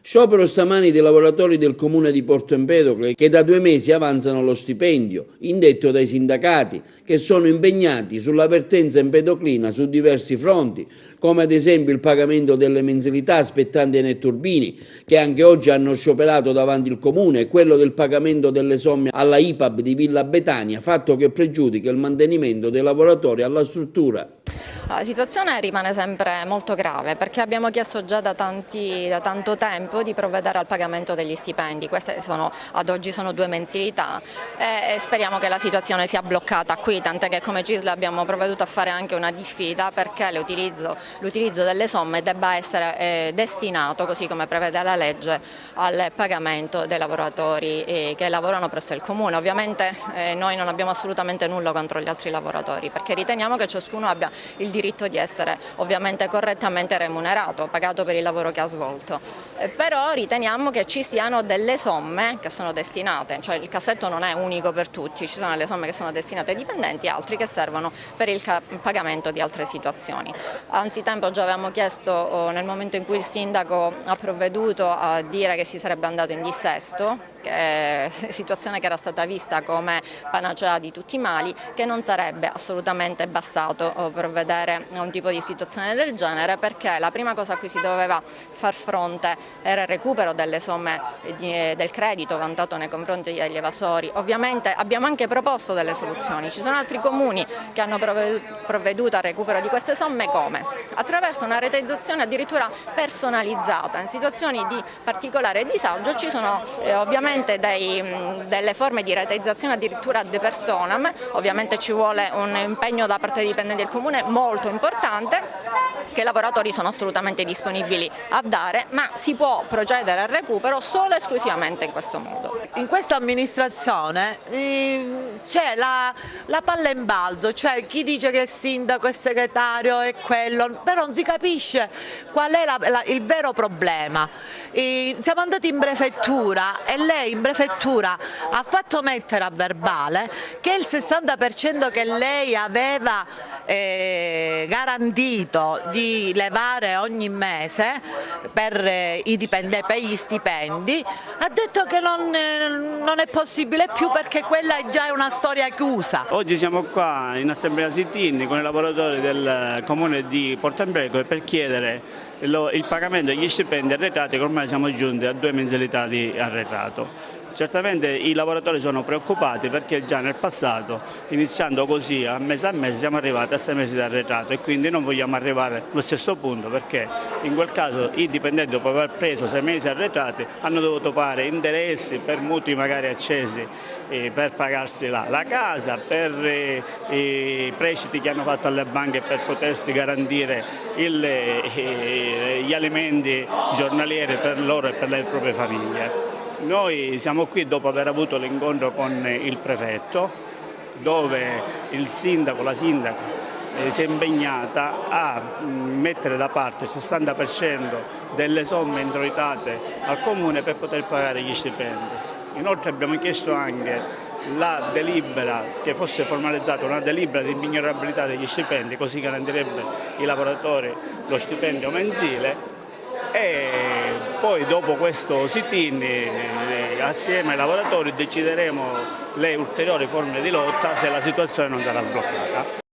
Sciopero stamani dei lavoratori del comune di Porto Empedocle che da 2 mesi avanzano lo stipendio, indetto dai sindacati, che sono impegnati sulla vertenza empedoclina su diversi fronti, come ad esempio il pagamento delle mensilità spettanti ai netturbini, che anche oggi hanno scioperato davanti il comune, e quello del pagamento delle somme alla IPAB di Villa Betania, fatto che pregiudica il mantenimento dei lavoratori alla struttura. La situazione rimane sempre molto grave perché abbiamo chiesto già da tanto tempo di provvedere al pagamento degli stipendi. Queste ad oggi sono 2 mensilità e speriamo che la situazione sia bloccata qui, tant'è che come CISL abbiamo provveduto a fare anche una diffida perché l'utilizzo delle somme debba essere destinato, così come prevede la legge, al pagamento dei lavoratori che lavorano presso il Comune. Ovviamente noi non abbiamo assolutamente nulla contro gli altri lavoratori perché riteniamo che ciascuno abbia il diritto di essere ovviamente correttamente remunerato, pagato per il lavoro che ha svolto, però riteniamo che ci siano delle somme che sono destinate, cioè il cassetto non è unico per tutti, ci sono delle somme che sono destinate ai dipendenti e altri che servono per il pagamento di altre situazioni. Anzitempo già avevamo chiesto nel momento in cui il sindaco ha provveduto a dire che si sarebbe andato in dissesto, situazione che era stata vista come panacea di tutti i mali, che non sarebbe assolutamente bastato provvedere a un tipo di situazione del genere perché la prima cosa a cui si doveva far fronte era il recupero delle somme del credito vantato nei confronti degli evasori. Ovviamente abbiamo anche proposto delle soluzioni, ci sono altri comuni che hanno provveduto al recupero di queste somme come? Attraverso una rateizzazione addirittura personalizzata. In situazioni di particolare disagio ci sono ovviamente delle forme di rateizzazione addirittura ad personam, ovviamente ci vuole un impegno da parte dei dipendenti del comune molto importante che i lavoratori sono assolutamente disponibili a dare, ma si può procedere al recupero solo e esclusivamente in questo modo. In questa amministrazione c'è la palla in balzo, cioè chi dice che il sindaco è segretario è quello, però non si capisce qual è il vero problema. Siamo andati in prefettura e lei in prefettura ha fatto mettere a verbale che il 60% che lei aveva garantito di levare ogni mese per gli stipendi, ha detto che non è possibile più perché quella è già una storia chiusa. Oggi siamo qua in assemblea sit-in con i lavoratori del comune di Porto Empedocle per chiedere il pagamento degli stipendi arretrati, che ormai siamo giunti a 2 mensilità di arretrato. Certamente i lavoratori sono preoccupati perché già nel passato, iniziando così a mese, siamo arrivati a 6 mesi di arretrato e quindi non vogliamo arrivare allo stesso punto perché in quel caso i dipendenti, dopo aver preso 6 mesi arretrati, hanno dovuto pagare interessi per mutui magari accesi per pagarsi la casa, per i prestiti che hanno fatto alle banche per potersi garantire gli alimenti giornalieri per loro e per le proprie famiglie. Noi siamo qui dopo aver avuto l'incontro con il prefetto, dove il sindaco, la sindaca si è impegnata a mettere da parte il 60% delle somme introitate al comune per poter pagare gli stipendi. Inoltre abbiamo chiesto anche la delibera, che fosse formalizzata una delibera di impignorabilità degli stipendi, così garantirebbe ai lavoratori lo stipendio mensile. E poi dopo questo sit-in assieme ai lavoratori decideremo le ulteriori forme di lotta se la situazione non sarà sbloccata.